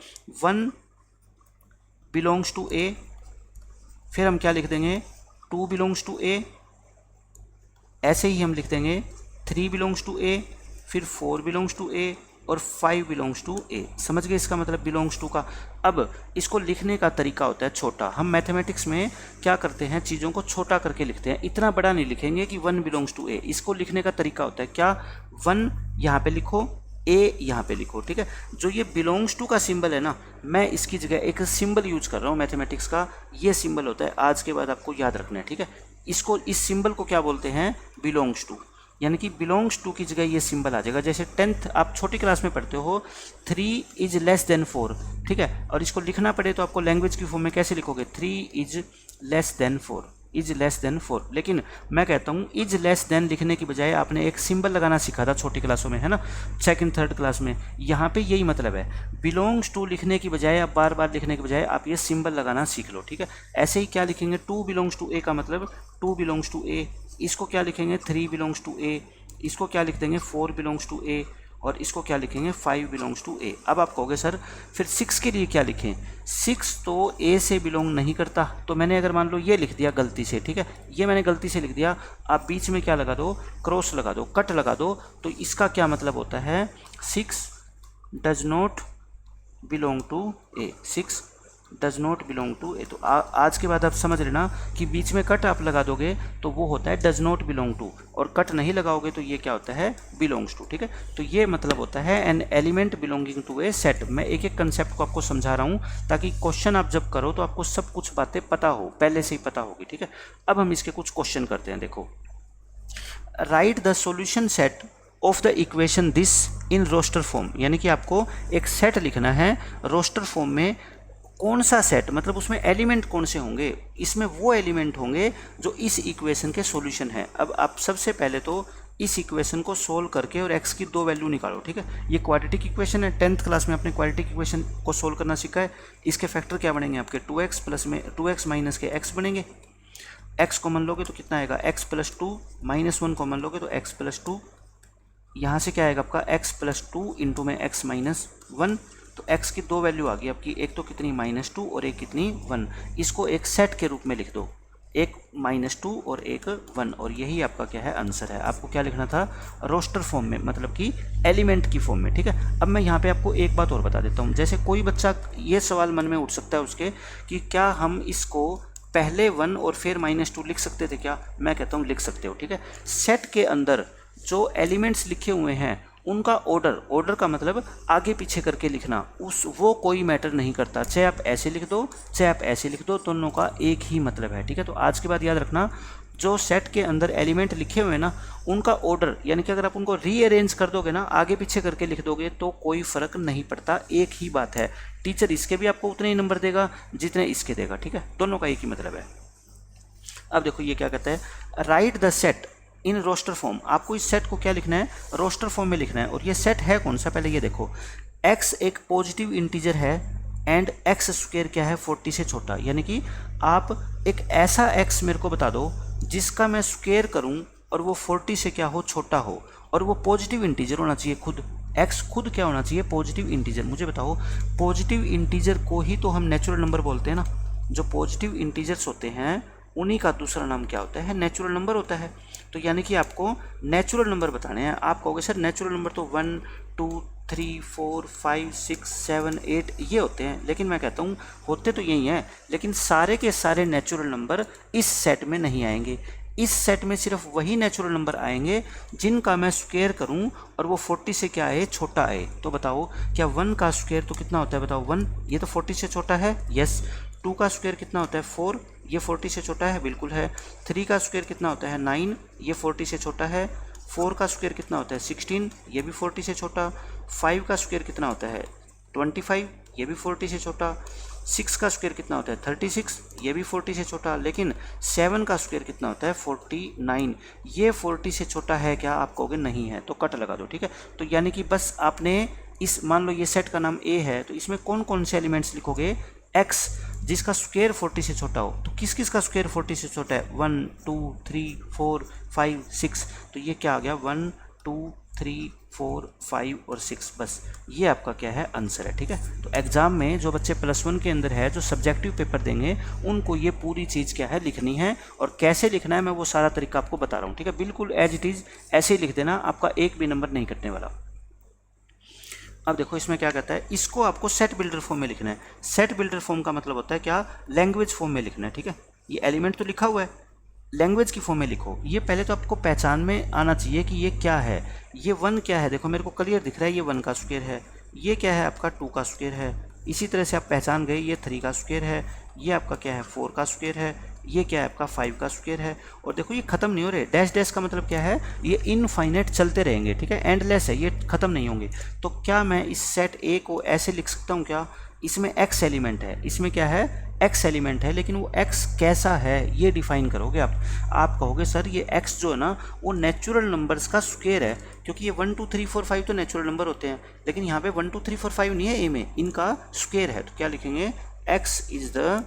1 बिलोंग्स टू ए, फिर हम क्या लिख देंगे, 2 बिलोंग्स टू ए, ऐसे ही हम लिख देंगे 3 बिलोंग्स टू ए, फिर 4 बिलोंग्स टू ए, और 5 बिलोंग्स टू ए। समझ गए इसका मतलब बिलोंग्स टू का। अब इसको लिखने का तरीका होता है छोटा। हम मैथमेटिक्स में क्या करते हैं, चीज़ों को छोटा करके लिखते हैं, इतना बड़ा नहीं लिखेंगे कि 1 बिलोंग्स टू ए। इसको लिखने का तरीका होता है क्या, 1 यहाँ पे लिखो, ए यहाँ पे लिखो। ठीक है, जो ये बिलोंग्स टू का सिंबल है ना, मैं इसकी जगह एक सिंबल यूज कर रहा हूँ मैथमेटिक्स का। ये सिंबल होता है, आज के बाद आपको याद रखना है। ठीक है, इसको, इस सिंबल को क्या बोलते हैं, बिलोंग्स टू। यानी कि बिलोंग्स टू की जगह ये सिंबल आ जाएगा। जैसे 10th आप छोटी क्लास में पढ़ते हो, 3 इज लेस देन 4। ठीक है, और इसको लिखना पड़े तो आपको लैंग्वेज की फॉर्म में कैसे लिखोगे, 3 is less than 4, is less than 4। लेकिन मैं कहता हूँ इज लेस देन लिखने की बजाय आपने एक सिंबल लगाना सीखा था छोटी क्लासों में, है ना, 2nd 3rd क्लास में। यहाँ पे यही मतलब है, बिलोंग्स टू लिखने की बजाय, आप बार बार लिखने की बजाय आप ये सिंबल लगाना सीख लो। ठीक है, ऐसे ही क्या लिखेंगे, 2 बिलोंग्स टू ए का मतलब 2 बिलोंग्स टू ए। इसको क्या लिखेंगे, 3 बिलोंग्स टू ए। इसको क्या लिख देंगे, 4 बिलोंग्स टू ए। और इसको क्या लिखेंगे, 5 बिलोंग्स टू ए। अब आप कहोगे सर फिर 6 के लिए क्या लिखें, 6 तो ए से बिलोंग नहीं करता। तो मैंने अगर मान लो ये लिख दिया गलती से, ठीक है, ये मैंने गलती से लिख दिया, आप बीच में क्या लगा दो, क्रॉस लगा दो, कट लगा दो। तो इसका क्या मतलब होता है, 6 does not belong to A, 6 does not belong to A. तो आज के बाद आप समझ लेना कि बीच में कट आप लगा दोगे तो वो होता है डज नॉट बिलोंग टू, और कट नहीं लगाओगे तो ये क्या होता है, बिलोंग्स टू। ठीक है, तो ये मतलब होता है an element belonging to a set. मैं एक एक कंसेप्ट को आपको समझा रहा हूँ ताकि क्वेश्चन आप जब करो तो आपको सब कुछ बातें पता हो, पहले से ही पता होगी। ठीक है, अब हम इसके कुछ क्वेश्चन करते हैं। देखो, write the solution set of the equation this in roster form. यानी कि आपको एक सेट लिखना है रोस्टर फॉर्म में। कौन सा सेट, मतलब उसमें एलिमेंट कौन से होंगे, इसमें वो एलिमेंट होंगे जो इस इक्वेशन के सॉल्यूशन है। अब आप सबसे पहले तो इस इक्वेशन को सोल्व करके और x की 2 वैल्यू निकालो। ठीक है, ये क्वाड्रेटिक इक्वेशन है, 10th क्लास में आपने क्वाड्रेटिक इक्वेशन को सोल्व करना सीखा है। इसके फैक्टर क्या बनेंगे आपके, 2x प्लस में 2x माइनस के x बनेंगे। x कॉमन लोगे तो कितना आएगा, x प्लस 2, -1 कॉमन लोगे तो x प्लस 2। यहाँ से क्या आएगा आपका x प्लस 2 इंटू में x माइनस 1। तो x की दो वैल्यू आ गई आपकी, एक तो कितनी -2 और एक कितनी 1। इसको एक सेट के रूप में लिख दो, एक -2 और एक 1, और यही आपका क्या है आंसर है। आपको क्या लिखना था, रोस्टर फॉर्म में, मतलब कि एलिमेंट की फॉर्म में, ठीक है। अब मैं यहाँ पे आपको एक बात और बता देता हूँ, जैसे कोई बच्चा ये सवाल मन में उठ सकता है उसके कि क्या हम इसको पहले 1 और फिर -2 लिख सकते थे क्या। मैं कहता हूँ लिख सकते हो, ठीक है। सेट के अंदर जो एलिमेंट्स लिखे हुए हैं उनका ऑर्डर का मतलब आगे पीछे करके लिखना, वो कोई मैटर नहीं करता, चाहे आप ऐसे लिख दो चाहे आप ऐसे लिख दो, दोनों का एक ही मतलब है, ठीक है। तो आज के बाद याद रखना, जो सेट के अंदर एलिमेंट लिखे हुए हैं ना उनका ऑर्डर, यानी कि अगर आप उनको रीअरेंज कर दोगे ना, आगे पीछे करके लिख दोगे तो कोई फर्क नहीं पड़ता, एक ही बात है। टीचर इसके भी आपको उतने ही नंबर देगा जितने इसके देगा, ठीक है, दोनों का एक ही मतलब है। अब देखो ये क्या कहता है, write the set in roster form. आपको इस सेट को क्या लिखना है, रोस्टर फॉर्म में लिखना है। और ये सेट है कौन सा, पहले ये देखो, x एक पॉजिटिव इंटीजर है एंड x स्क्वायर क्या है 40 से छोटा, यानी कि आप एक ऐसा x मेरे को बता दो जिसका मैं स्क्वायर करूं और वो 40 से क्या हो, छोटा हो, और वो पॉजिटिव इंटीजर होना चाहिए खुद, x खुद क्या होना चाहिए, पॉजिटिव इंटीजर। मुझे बताओ, पॉजिटिव इंटीजर को ही तो हम नेचुरल नंबर बोलते हैं ना, जो पॉजिटिव इंटीजर्स होते हैं उन्हीं का दूसरा नाम क्या होता है, नेचुरल नंबर होता है। तो यानी कि आपको नेचुरल नंबर बताने हैं। आप कहोगे सर नेचुरल नंबर तो 1 2 3 4 5 6 7 8 ये होते हैं, लेकिन मैं कहता हूँ होते तो यही हैं, लेकिन सारे के सारे नेचुरल नंबर इस सेट में नहीं आएंगे। इस सेट में सिर्फ वही नेचुरल नंबर आएंगे जिनका मैं स्क्वायर करूं और वो 40 से क्या आए, छोटा आए। तो बताओ क्या 1 का स्क्वायर तो कितना होता है, बताओ 1, ये तो 40 से छोटा है, यस। 2 का स्क्वायर कितना होता है 4, ये 40 से छोटा है, बिल्कुल है। 3 का स्क्वायर कितना होता है 9, ये 40 से छोटा है। 4 का स्क्वायर कितना होता है 16, ये भी 40 से छोटा। 5 का स्क्वायर कितना होता है 25, ये भी 40 से छोटा। 6 का स्क्वायर कितना होता है 36, ये भी 40 से छोटा। लेकिन 7 का स्क्वायर कितना होता है 49, ये 40 से छोटा है क्या, आप कहोगे नहीं है, तो कट लगा दो, ठीक है। तो यानी कि बस आपने इस, मान लो ये सेट का नाम ए है, तो इसमें कौन कौन से एलिमेंट्स लिखोगे, x जिसका स्क्वायर 40 से छोटा हो। तो किस किस का स्क्वायर 40 से छोटा है, 1 2 3 4 5 6, तो ये क्या आ गया 1 2 3 4 5 और 6, बस ये आपका क्या है आंसर है, ठीक है। तो एग्जाम में जो बच्चे +1 के अंदर है, जो सब्जेक्टिव पेपर देंगे, उनको ये पूरी चीज़ क्या है लिखनी है, और कैसे लिखना है मैं वो सारा तरीका आपको बता रहा हूँ, ठीक है। बिल्कुल एज इट इज़ ऐसे ही लिख देना, आपका एक भी नंबर नहीं कटने वाला। अब देखो इसमें क्या कहता है, इसको आपको सेट बिल्डर फॉर्म में लिखना है। सेट बिल्डर फॉर्म का मतलब होता है क्या, लैंग्वेज फॉर्म में लिखना है, ठीक है। ये एलिमेंट तो लिखा हुआ है, लैंग्वेज की फॉर्म में लिखो। ये पहले तो आपको पहचान में आना चाहिए कि ये क्या है। ये 1 क्या है, देखो मेरे को क्लियर दिख रहा है, ये 1 का स्क्वायर है। ये क्या है आपका 2 का स्क्वायर है। इसी तरह से आप पहचान गए, ये 3 का स्क्वायर है। ये आपका क्या है 4 का स्क्वायर है। ये क्या है आपका 5 का स्क्वायर है। और देखो ये खत्म नहीं हो रहे, डैश डैश का मतलब क्या है, ये इनफाइनाइट चलते रहेंगे, ठीक है, एंडलेस है, ये खत्म नहीं होंगे। तो क्या मैं इस सेट ए को ऐसे लिख सकता हूँ क्या, इसमें x एलिमेंट है, इसमें क्या है x एलिमेंट है, लेकिन वो x कैसा है ये डिफाइन करोगे आप कहोगे सर ये x जो है ना वो नेचुरल नंबर्स का स्क्वायर है, क्योंकि ये 1 2 3 4 5 तो नेचुरल नंबर होते हैं, लेकिन यहाँ पे 1 2 3 4 5 नहीं है ए में, इनका स्क्वायर है। तो क्या लिखेंगे, x is the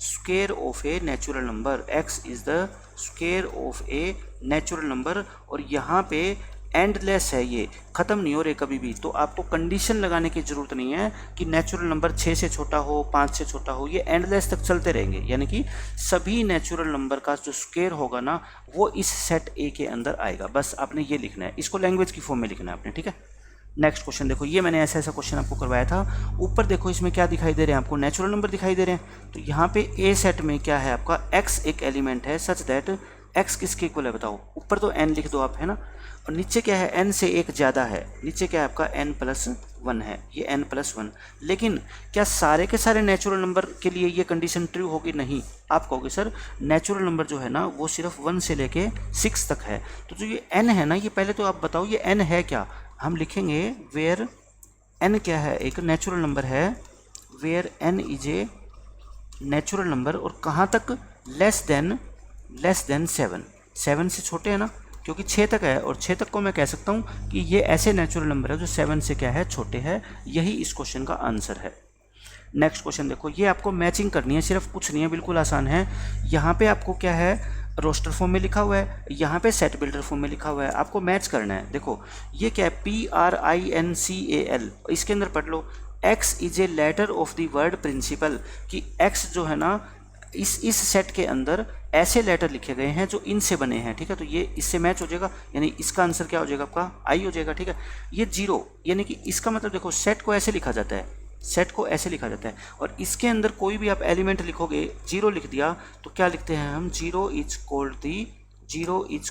square of a natural number, x is the square of a natural number. और यहाँ पे एंडलेस है, ये ख़त्म नहीं हो रहे कभी भी। तो आपको कंडीशन लगाने की ज़रूरत नहीं है कि नेचुरल नंबर 6 से छोटा हो, 5 से छोटा हो, ये एंडलेस तक चलते रहेंगे। यानी कि सभी नेचुरल नंबर का जो स्क्वायर होगा ना वो इस सेट ए के अंदर आएगा। बस आपने ये लिखना है, इसको लैंग्वेज की फॉर्म में लिखना है आपने, ठीक है। नेक्स्ट क्वेश्चन देखो, ये मैंने ऐसा क्वेश्चन आपको करवाया था। ऊपर देखो इसमें क्या दिखाई दे रहे हैं आपको, नेचुरल नंबर दिखाई दे रहे हैं। तो यहाँ पे ए सेट में क्या है आपका x एक एलिमेंट है सच दैट x किसके इक्वल है बताओ। ऊपर तो n लिख दो आप, है ना, और नीचे क्या है n से एक ज़्यादा है, नीचे क्या है आपका n+1 है, ये n+1। लेकिन क्या सारे के सारे नेचुरल नंबर के लिए ये कंडीशन ट्रू होगी, नहीं। आप कहोगे सर नेचुरल नंबर जो है ना वो सिर्फ 1 से लेके 6 तक है। तो जो ये n है ना, ये पहले तो आप बताओ ये n है क्या। हम लिखेंगे वेयर n क्या है, एक नेचुरल नंबर है, where n is a natural number, और कहाँ तक, लेस देन 7 से छोटे है ना, क्योंकि 6 तक है, और 6 तक को मैं कह सकता हूँ कि ये ऐसे नेचुरल नंबर है जो 7 से क्या है छोटे है। यही इस क्वेश्चन का आंसर है। नेक्स्ट क्वेश्चन देखो, ये आपको मैचिंग करनी है, सिर्फ कुछ नहीं है, बिल्कुल आसान है। यहाँ पे आपको क्या है रोस्टर फॉर्म में लिखा हुआ है, यहाँ पे सेट बिल्डर फॉर्म में लिखा हुआ है, आपको मैच करना है। देखो ये क्या है PRINCAL, इसके अंदर पढ़ लो x is a letter of the word principal, कि x जो है ना इस सेट के अंदर ऐसे लेटर लिखे गए हैं जो इनसे बने हैं, ठीक है। तो ये इससे मैच हो जाएगा, यानी इसका आंसर क्या हो जाएगा आपका आई हो जाएगा, ठीक है। ये 0 यानी कि इसका मतलब देखो सेट को ऐसे लिखा जाता है, सेट को ऐसे लिखा जाता है, और इसके अंदर कोई भी आप एलिमेंट लिखोगे, 0 लिख दिया तो क्या लिखते हैं हम, 0 is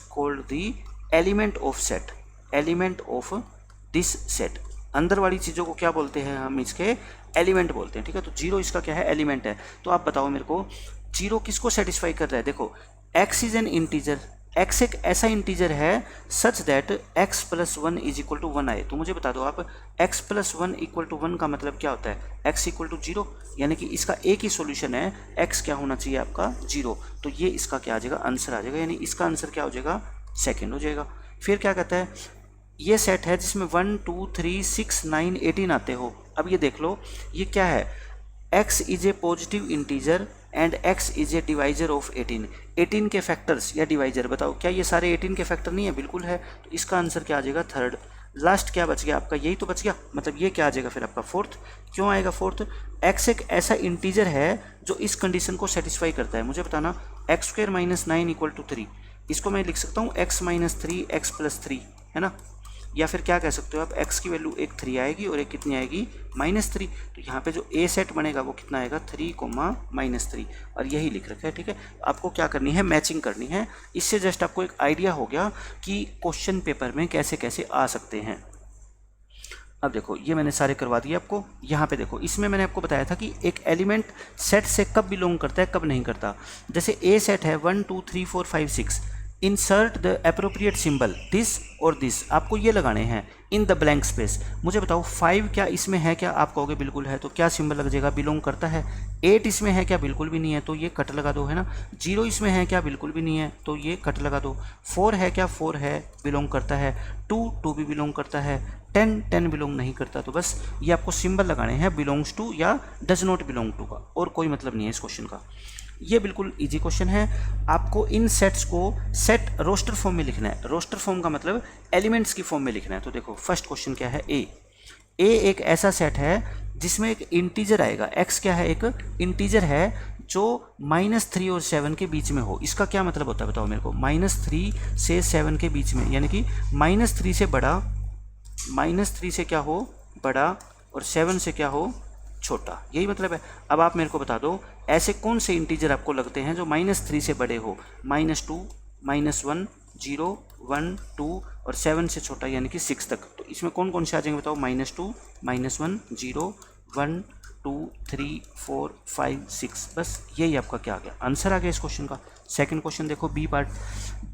called the element of set, element of this set. अंदर वाली चीज़ों को क्या बोलते हैं हम, इसके एलिमेंट बोलते हैं, ठीक है। तो 0 इसका क्या है, एलिमेंट है। तो आप बताओ मेरे को 0 किसको सेटिस्फाई कर रहा है, देखो x is an integer, x एक ऐसा इंटीजर है such that x plus 1 is equal to 1 आए। तो मुझे बता दो आप x प्लस 1 इक्वल टू 1 का मतलब क्या होता है, x इक्वल टू 0, यानी कि इसका एक ही सॉल्यूशन है, x क्या होना चाहिए आपका 0। तो ये इसका क्या आ जाएगा, आंसर आ जाएगा, यानी इसका आंसर क्या हो जाएगा, सेकेंड हो जाएगा। फिर क्या कहता है, ये सेट है जिसमें 1 2 3 6 9 18 आते हो। अब ये देख लो ये क्या है, x is A positive integer and x is A divisor of 18, 18 के फैक्टर्स या डिवाइजर, बताओ क्या ये सारे 18 के फैक्टर नहीं है, बिल्कुल है। तो इसका आंसर क्या आ जाएगा, थर्ड। लास्ट क्या बच गया आपका, यही तो बच गया, मतलब ये क्या आ जाएगा फिर आपका फोर्थ। क्यों आएगा फोर्थ, x एक ऐसा इंटीजर है जो इस कंडीशन को सेटिस्फाई करता है। मुझे बताना x² - 9 = 3, इसको मैं लिख सकता हूँ x - 3 x + 3, है ना। या फिर क्या कह सकते हो आप, x की वैल्यू एक 3 आएगी और एक कितनी आएगी, -3। तो यहाँ पे जो ए सेट बनेगा वो कितना आएगा, 3, -3, और यही लिख रखा है, ठीक है। आपको क्या करनी है, मैचिंग करनी है। इससे जस्ट आपको एक आइडिया हो गया कि क्वेश्चन पेपर में कैसे कैसे आ सकते हैं। अब देखो ये मैंने सारे करवा दिए आपको। यहाँ पे देखो इसमें मैंने आपको बताया था कि एक एलिमेंट सेट से कब बिलोंग करता है कब नहीं करता। जैसे ए सेट है 1 2 3 4 5 6, insert the appropriate symbol this और दिस, आपको ये लगाने हैं इन द ब्लैंक स्पेस। मुझे बताओ 5 क्या इसमें है, क्या आप कहोगे बिल्कुल है, तो क्या सिंबल लग जाएगा, बिलोंग करता है। 8 इसमें है क्या, बिल्कुल भी नहीं है, तो ये कट लगा दो, है ना। 0 इसमें है क्या, बिल्कुल भी नहीं है, तो ये कट लगा दो। 4 है क्या, 4 है, बिलोंग करता है। 2 भी बिलोंग करता है। 10 बिलोंग नहीं करता। तो बस ये आपको सिंबल लगाने हैं बिलोंग्स टू या डज नॉट बिलोंग टू का, और कोई मतलब नहीं है इस क्वेश्चन का। ये बिल्कुल इजी क्वेश्चन है। आपको इन सेट्स को सेट रोस्टर फॉर्म में लिखना है। रोस्टर फॉर्म का मतलब एलिमेंट्स की फॉर्म में लिखना है। तो देखो फर्स्ट क्वेश्चन क्या है, ए एक ऐसा सेट है जिसमें एक इंटीजर आएगा। एक्स क्या है, एक इंटीजर है जो -3 और 7 के बीच में हो। इसका क्या मतलब होता है बताओ मेरे को, -3 से 7 के बीच में, यानी कि -3 से बड़ा, -3 से क्या हो बड़ा, और 7 से क्या हो छोटा, यही मतलब है। अब आप मेरे को बता दो ऐसे कौन से इंटीजर आपको लगते हैं जो -3 से बड़े हो, -2 -1 0 1 2 और 7 से छोटा यानी कि 6 तक। तो इसमें कौन कौन से आ जाएंगे बताओ, -2 -1 0 1 2 3 4 5 6, बस यही आपका क्या आ गया, आंसर आ गया इस क्वेश्चन का। सेकंड क्वेश्चन देखो बी पार्ट।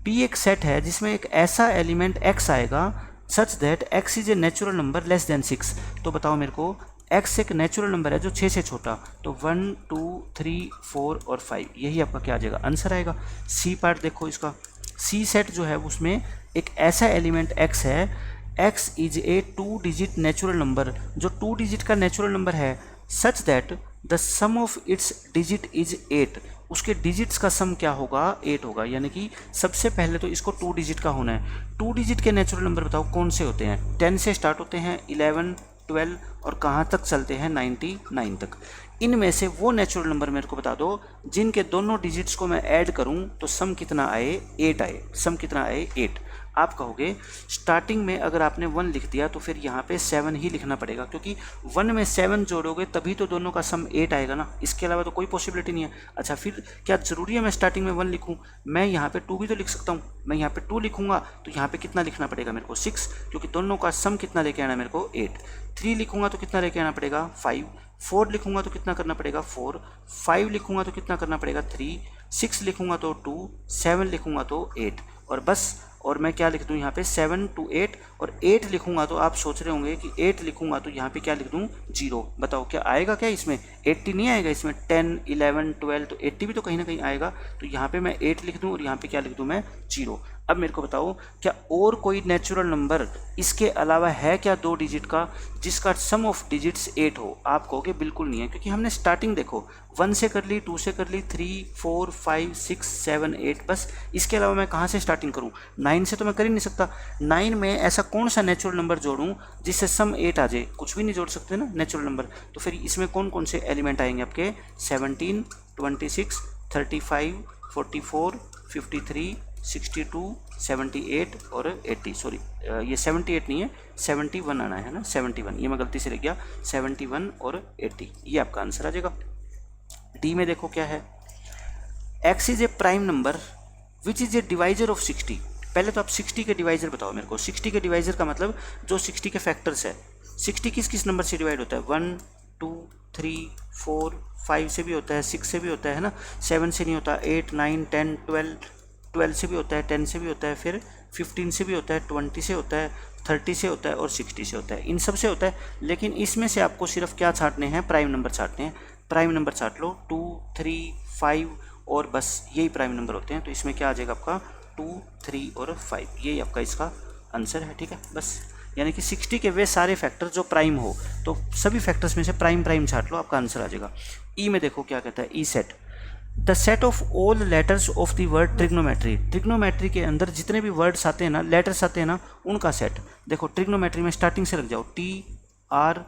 बी एक सेट है जिसमें एक ऐसा एलिमेंट x आएगा सच that x is a natural number less than 6। तो बताओ मेरे को x एक नेचुरल नंबर है जो 6 से छोटा, तो 1 2 3 4 और 5, यही आपका क्या आ जाएगा, आंसर आएगा। सी पार्ट देखो इसका, सी सेट जो है उसमें एक ऐसा एलिमेंट x है, x is a 2 digit natural number, जो 2 डिजिट का नेचुरल नंबर है such that the sum of its digit is 8। उसके डिजिट्स का सम क्या होगा, 8 होगा, यानी कि सबसे पहले तो इसको 2 डिजिट का होना है। 2 डिजिट के नेचुरल नंबर बताओ कौन से होते हैं, 10 से स्टार्ट होते हैं, 11 12 और कहाँ तक चलते हैं 99 तक। इनमें से वो नेचुरल नंबर मेरे को बता दो जिनके दोनों डिजिट्स को मैं ऐड करूं तो सम कितना आए, 8 आए। सम कितना आए, 8। आप कहोगे स्टार्टिंग में अगर आपने 1 लिख दिया तो फिर यहाँ पे 7 ही लिखना पड़ेगा, क्योंकि 1 में 7 जोड़ोगे तभी तो दोनों का सम 8 आएगा ना, इसके अलावा तो कोई पॉसिबिलिटी नहीं है। अच्छा फिर क्या ज़रूरी है मैं स्टार्टिंग में 1 लिखूँ, मैं यहाँ पे 2 भी तो लिख सकता हूँ। मैं यहाँ पे 2 लिखूँगा तो यहाँ पे कितना लिखना पड़ेगा मेरे को, 6, क्योंकि दोनों का सम कितना लेके आना मेरे को, 8। 3 लिखूँगा तो कितना लेके आना पड़ेगा, 5। 4 लिखूँगा तो कितना करना पड़ेगा, 4। 5 लिखूँगा तो कितना करना पड़ेगा, 3। 6 लिखूँगा तो 2। 7 लिखूँगा तो 8, और बस। और मैं क्या लिख दूँ यहाँ पे 7 to 8, और 8 लिखूँगा तो आप सोच रहे होंगे कि 8 लिखूँगा तो यहाँ पे क्या लिख दूँ, 0। बताओ क्या आएगा, क्या इसमें 80 नहीं आएगा, इसमें 10 11 12 तो 80 भी तो कहीं ना कहीं आएगा। तो यहाँ पे मैं 8 लिख दूँ और यहाँ पे क्या लिख दूँ मैं, 0। अब मेरे को बताओ क्या और कोई नेचुरल नंबर इसके अलावा है क्या 2 डिजिट का जिसका सम ऑफ डिजिट्स 8 हो। आप कहोगे बिल्कुल नहीं है, क्योंकि हमने स्टार्टिंग देखो 1 से कर ली, 2 से कर ली, 3 4 5 6 7 8, बस। इसके अलावा मैं कहाँ से स्टार्टिंग करूँ, 9 से तो मैं कर ही नहीं सकता। 9 में ऐसा कौन सा नेचुरल नंबर जोड़ूं जिससे सम 8 आ जाए, कुछ भी नहीं जोड़ सकते ना नेचुरल नंबर। तो फिर इसमें कौन कौन से एलिमेंट आएंगे आपके, 17, 26, 35, 44, 53, 62, 78 और 80। सॉरी ये 78 नहीं है, 71 आना है ना, 71, ये मैं गलती से लिख गया, 71 और 80, ये आपका आंसर आ जाएगा। डी में देखो क्या है, x is A prime number which is a divisor of 60। पहले तो आप 60 के डिवाइजर बताओ मेरे को। 60 के डिवाइजर का मतलब जो 60 के फैक्टर्स है। 60 किस किस नंबर से डिवाइड होता है, 1, 2, 3, 4, 5 से भी होता है, 6 से भी होता है ना, 7 से नहीं होता, 8, 9, 10, 12 से भी होता है, 10 से भी होता है, फिर 15 से भी होता है, 20 से होता है, 30 से होता है और 60 से होता है, इन सब से होता है। लेकिन इसमें से आपको सिर्फ क्या छांटने हैं, प्राइम नंबर छांटने हैं। प्राइम नंबर छांट लो, 2, 3, 5 और बस यही प्राइम नंबर होते हैं। तो इसमें क्या आ जाएगा आपका 2, 3 और 5, यही आपका इसका आंसर है। ठीक है, बस यानी कि 60 के वे सारे फैक्टर जो प्राइम हो, तो सभी फैक्टर्स में से प्राइम छांट लो, आपका आंसर आ जाएगा। ई में देखो क्या कहता है, E set, the set of all letters of the word trigonometry. Trigonometry के अंदर जितने भी वर्ड्स आते हैं ना, लेटर्स आते हैं ना, उनका सेट। देखो ट्रिग्नोमेट्री में स्टार्टिंग से लग जाओ, TRIGON।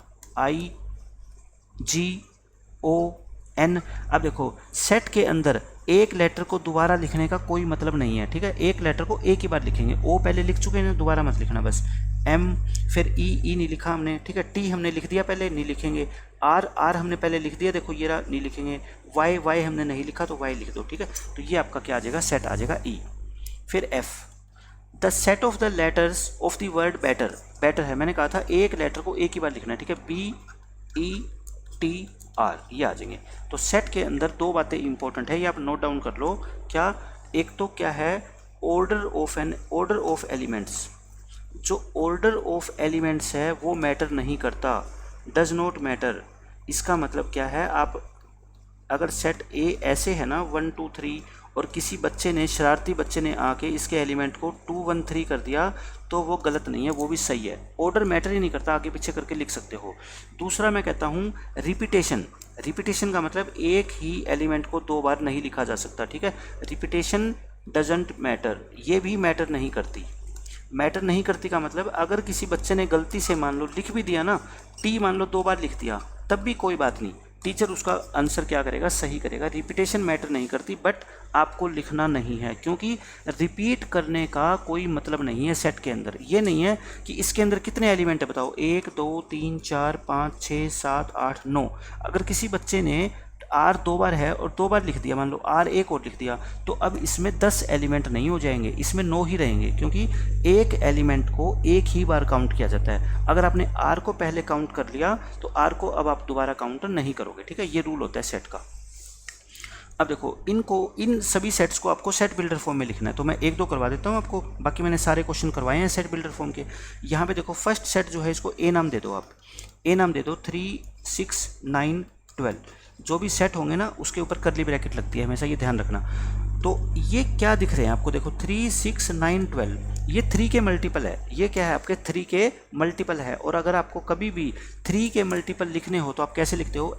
अब देखो सेट के अंदर एक लेटर को दोबारा लिखने का कोई मतलब नहीं है। ठीक है, एक लेटर को एक ही बार लिखेंगे। ओ पहले लिख चुके हैं, दोबारा मत लिखना बस। M, फिर ई नहीं लिखा हमने, ठीक है। T हमने लिख दिया पहले, नहीं लिखेंगे। R हमने पहले लिख दिया, देखो ये रहा, नहीं लिखेंगे। Y हमने नहीं लिखा तो Y लिख दो। ठीक है, तो ये आपका क्या आ जाएगा, सेट आ जाएगा E। फिर F, the set of the letters of the word better. Better है, मैंने कहा था एक लेटर को एक ही बार लिखना है। ठीक है, BETR, ये आ जाएंगे। तो सेट के अंदर दो बातें इंपॉर्टेंट है, ये आप नोट डाउन कर लो। क्या, एक तो क्या है, ऑर्डर ऑफ एलिमेंट्स। जो ऑर्डर ऑफ एलिमेंट्स है वो मैटर नहीं करता, डज नॉट मैटर। इसका मतलब क्या है, आप अगर सेट ए ऐसे है ना 1, 2, 3 और किसी बच्चे ने, शरारती बच्चे ने आके इसके एलिमेंट को 2, 1, 3 कर दिया तो वो गलत नहीं है, वो भी सही है। ऑर्डर मैटर ही नहीं करता, आगे पीछे करके लिख सकते हो। दूसरा मैं कहता हूँ रिपीटेशन। रिपीटेशन का मतलब एक ही एलिमेंट को दो बार नहीं लिखा जा सकता। ठीक है, रिपीटेशन डजंट मैटर, ये भी मैटर नहीं करती। मैटर नहीं करती का मतलब अगर किसी बच्चे ने गलती से मान लो लिख भी दिया ना, टी मान लो 2 बार लिख दिया, तब भी कोई बात नहीं, टीचर उसका आंसर क्या करेगा, सही करेगा। रिपीटेशन मैटर नहीं करती, बट आपको लिखना नहीं है, क्योंकि रिपीट करने का कोई मतलब नहीं है सेट के अंदर। ये नहीं है कि इसके अंदर कितने एलिमेंट है बताओ, 1, 2, 3, 4, 5, 6, 7, 8, 9। अगर किसी बच्चे ने R 2 बार है और 2 बार लिख दिया, मान लो R एक और लिख दिया, तो अब इसमें 10 एलिमेंट नहीं हो जाएंगे, इसमें 9 ही रहेंगे, क्योंकि एक एलिमेंट को एक ही बार काउंट किया जाता है। अगर आपने R को पहले काउंट कर लिया तो R को अब आप दोबारा काउंट नहीं करोगे। ठीक है, ये रूल होता है सेट का। अब देखो इन सभी सेट्स को आपको सेट बिल्डर फॉर्म में लिखना है, तो मैं 1-2 करवा देता हूँ आपको, बाकी मैंने सारे क्वेश्चन करवाए हैं सेट बिल्डर फॉर्म के। यहाँ पे देखो फर्स्ट सेट जो है इसको ए नाम दे दो, आप ए नाम दे दो, 3, 6, 9, 12। जो भी सेट होंगे ना उसके ऊपर करली ब्रैकेट लगती है हमेशा, ये ध्यान रखना। तो ये क्या दिख रहे हैं आपको, देखो 3, 6, 9, 12, ये 3 के मल्टीपल है। ये क्या है, आपके 3 के मल्टीपल है। और अगर आपको कभी भी 3 के मल्टीपल लिखने हो तो आप कैसे लिखते हो,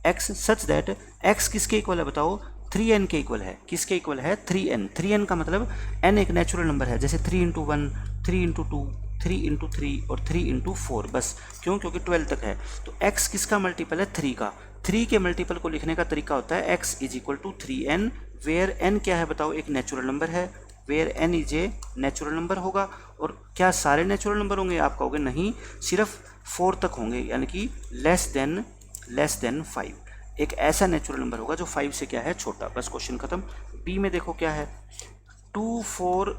x सच दैट x किसके इक्वल है बताओ, 3n के इक्वल है। किसके इक्वल है, 3n। 3n का मतलब n एक नेचुरल नंबर है, जैसे 3 × 1, 3 × 2, 3 × 3 और 3 × 4, बस। क्यों, क्योंकि 12 तक है। तो x किसका मल्टीपल है, 3 का। 3 के मल्टीपल को लिखने का तरीका होता है x = 3n, वेयर n क्या है बताओ, एक नेचुरल नंबर है, where n is a natural number होगा। और क्या सारे नेचुरल नंबर होंगे, आप कहोगे नहीं, सिर्फ 4 तक होंगे, यानी कि लेस देन 5। एक ऐसा नेचुरल नंबर होगा जो 5 से क्या है, छोटा। बस क्वेश्चन खत्म। बी में देखो क्या है, 2, 4,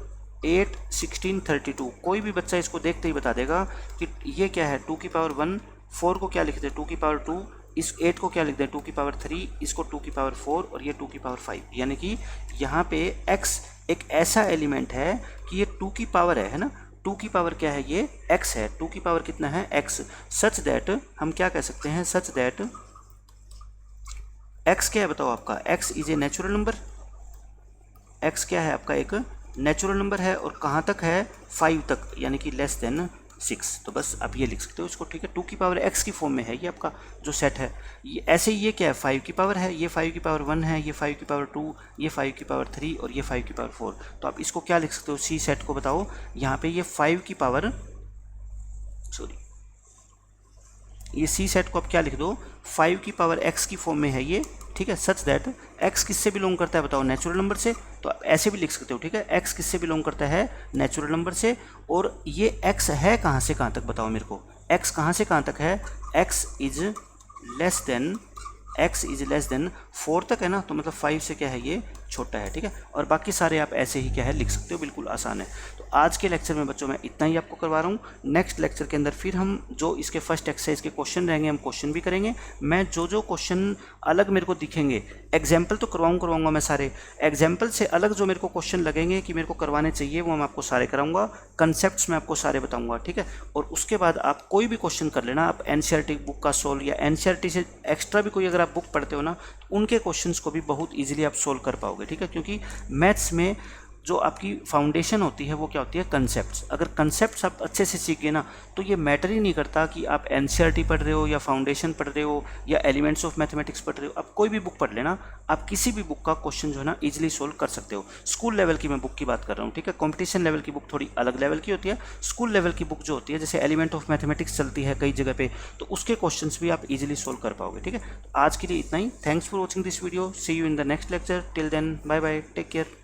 8, 16, 32। कोई भी बच्चा इसको देखते ही बता देगा कि ये क्या है, 2 की पावर 1, 4 को क्या लिखते हैं 2 की पावर 2, इस 8 को क्या लिखते हैं 2 की पावर 3, इसको 2 की पावर 4 और ये 2 की पावर 5। यानी कि यहाँ पे x एक ऐसा एलिमेंट है कि ये 2 की पावर है ना, 2 की पावर क्या है, ये x है। 2 की पावर कितना है, x। सच दैट हम क्या कह सकते हैं, सच दैट x क्या है बताओ आपका, x is a natural number. x क्या है आपका, एक नेचुरल नंबर है, और कहाँ तक है, 5 तक, यानी कि लेस देन 6। तो बस आप ये लिख सकते हो इसको, ठीक है। 2 की पावर x की फॉर्म में है ये आपका जो सेट है। ये ऐसे ही ये क्या है, 5 की पावर है, ये 5 की पावर 1 है, ये 5 की पावर 2, ये 5 की पावर 3 और ये 5 की पावर 4। तो आप इसको क्या लिख सकते हो, सी सेट को बताओ। यहाँ पे ये 5 की पावर, सॉरी, ये सी सेट को आप क्या लिख दो, 5 की पावर x की फॉर्म में है ये, ठीक है। सच दैट x किससे बिलोंग करता है बताओ, नेचुरल नंबर से। तो आप ऐसे भी लिख सकते हो, ठीक है। x किससे बिलोंग करता है, नेचुरल नंबर से। और ये x है कहाँ से कहाँ तक बताओ मेरे को, x कहाँ से कहाँ तक है, x इज लेस देन 4 तक है ना, तो मतलब 5 से क्या है ये छोटा है, ठीक है। और बाकी सारे आप ऐसे ही क्या है लिख सकते हो, बिल्कुल आसान है। तो आज के लेक्चर में बच्चों मैं इतना ही आपको करवा रहा हूँ। नेक्स्ट लेक्चर के अंदर फिर हम जो इसके फर्स्ट एक्सरसाइज के क्वेश्चन रहेंगे हम क्वेश्चन भी करेंगे। मैं जो क्वेश्चन अलग मेरे को दिखेंगे, एग्जाम्पल तो करवाऊंगा मैं सारे, एग्जाम्पल से अलग जो मेरे को क्वेश्चन लगेंगे कि मेरे को करवाने चाहिए वो मैं आपको सारे कराऊंगा, कंसेप्ट्स मैं आपको सारे बताऊंगा, ठीक है। और उसके बाद आप कोई भी क्वेश्चन कर लेना, आप एनसीईआरटी बुक का सोल्व या एनसीईआरटी से एक्स्ट्रा भी कोई अगर आप बुक पढ़ते हो ना, उनके क्वेश्चंस को भी बहुत इजीली आप सोल्व कर पाओगे, ठीक है। क्योंकि मैथ्स में जो आपकी फाउंडेशन होती है वो क्या होती है, कंसेप्ट्स। अगर कंसेप्ट्स आप अच्छे से सीख गए ना, तो ये मैटर ही नहीं करता कि आप एनसीईआरटी पढ़ रहे हो या फाउंडेशन पढ़ रहे हो या एलिमेंट्स ऑफ मैथमेटिक्स पढ़ रहे हो। आप कोई भी बुक पढ़ लेना, आप किसी भी बुक का क्वेश्चन जो है ना इजीली सोल्व कर सकते हो। स्कूल लेवल की मैं बुक की बात कर रहा हूँ, ठीक है। कॉम्पिटिशन लेवल की बुक थोड़ी अलग लेवल की होती है। स्कूल लेवल की बुक जो होती है, जैसे एलिमेंट ऑफ मैथमेटिक्स चलती है कई जगह पे, तो उसके क्वेश्चन भी आप इजीली सोल्व कर पाओगे, ठीक है। तो आज के लिए इतना ही। Thanks for watching this video, see you in the next lecture. Till then bye bye, take care.